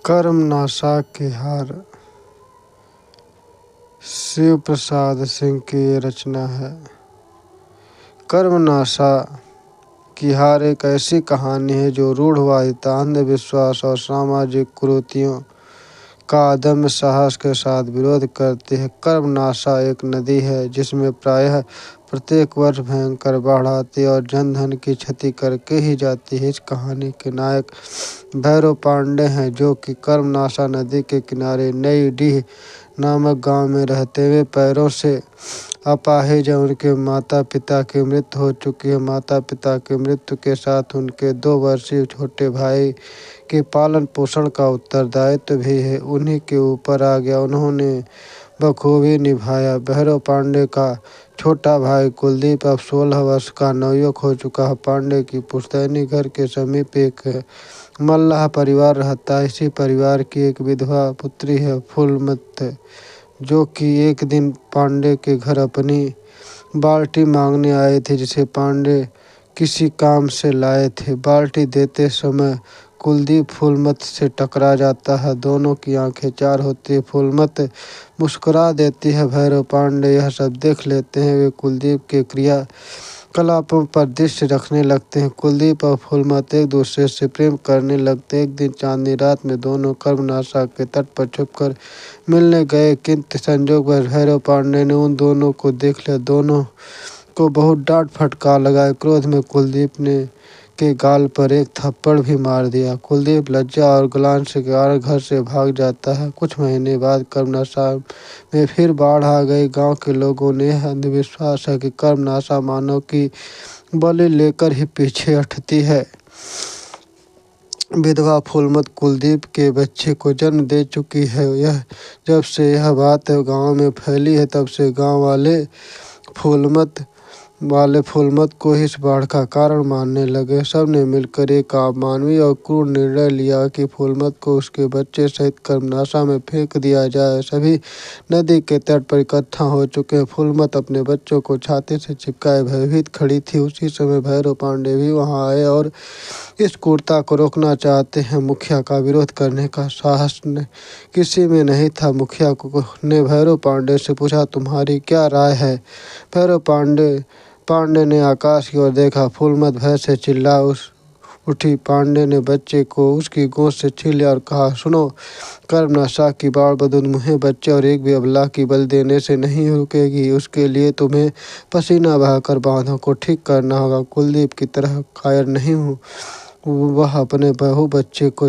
कर्मनाशा की हार शिव प्रसाद सिंह की ये रचना है। कर्मनाशा की हार एक ऐसी कहानी है जो रूढ़वादिता, अंधविश्वास और सामाजिक कुरीतियों का अदम्य साहस के साथ विरोध करती है। कर्मनाशा एक नदी है जिसमें प्रायः प्रत्येक वर्ष भयंकर बाढ़ आती है और जन-धन की क्षति करके ही जाती है। इस कहानी के नायक भैरव पांडे हैं, जो कि कर्मनाशा नदी के किनारे नई डीह नामक गांव में रहते हुए पैरों से अपाहिज हैं। उनके माता पिता की मृत्यु हो चुकी है। माता पिता की मृत्यु के साथ उनके 2 वर्षीय छोटे भाई के पालन पोषण का उत्तरदायित्व भी है उन्हीं के ऊपर आ गया। उन्होंने बखूबी निभाया। भैरव पांडे का छोटा भाई कुलदीप अब 16 वर्ष का नवयुवक हो चुका है। पांडे की पुश्तैनी घर के समीप एक मल्लाह परिवार रहता है। इसी परिवार की एक विधवा पुत्री है फूलमती, जो कि एक दिन पांडे के घर अपनी बाल्टी मांगने आए थे, जिसे पांडे किसी काम से लाए थे। बाल्टी देते समय कुलदीप फूलमती से टकरा जाता है। दोनों की आंखें चार होती है। फूलमती मुस्कुरा देती है। भैरव पांडे यह सब देख लेते हैं। वे कुलदीप के क्रियाकलापों पर दृष्टि रखने लगते हैं। कुलदीप और फूलमती एक दूसरे से प्रेम करने लगते हैं। एक दिन चांदनी रात में दोनों कर्मनाशा के तट पर छुपकर मिलने गए, किंतु संजोगवश भैरव पांडे ने उन दोनों को देख लिया। दोनों को बहुत डांट फटकार लगाए। क्रोध में कुलदीप ने के गाल पर एक थप्पड़ भी मार दिया। कुलदीप लज्जा और ग्लानि के कारण घर से भाग जाता है। कुछ महीने बाद कर्मनाशा में फिर बाढ़ आ गई। गांव के लोगों ने यह अंधविश्वास है कि कर्मनाशा मानव की बलि लेकर ही पीछे हटती है। विधवा फूलमती कुलदीप के बच्चे को जन्म दे चुकी है। जब से यह बात गांव में फैली है, तब से गांव वाले फूलमती को इस बाढ़ का कारण मानने लगे। सबने मिलकर एक अमानवीय और क्रूर निर्णय लिया कि फूलमती को उसके बच्चे सहित कर्मनाशा में फेंक दिया जाए। सभी नदी के तट पर इकट्ठा हो चुके हैं। फूलमती अपने बच्चों को छाती से चिपकाए भयभीत खड़ी थी। उसी समय भैरव पांडे भी वहां आए और इस क्रूरता को रोकना चाहते हैं। मुखिया का विरोध करने का साहस किसी में नहीं था। मुखिया ने भैरव पांडे से पूछा, तुम्हारी क्या राय है? भैरव पांडे ने आकाश की ओर देखा। फूलमती भय से चिल्ला उठी। पांडे ने बच्चे को उसकी गोद से छीन लिया और कहा, सुनो, कर्मनाशा की बाढ़ बदमुहे बच्चे और एक भी अबला की बलि देने से नहीं रुकेगी। उसके लिए तुम्हें पसीना बहाकर बांधों को ठीक करना होगा। कुलदीप की तरह कायर नहीं हूँ। वह अपने बच्चे को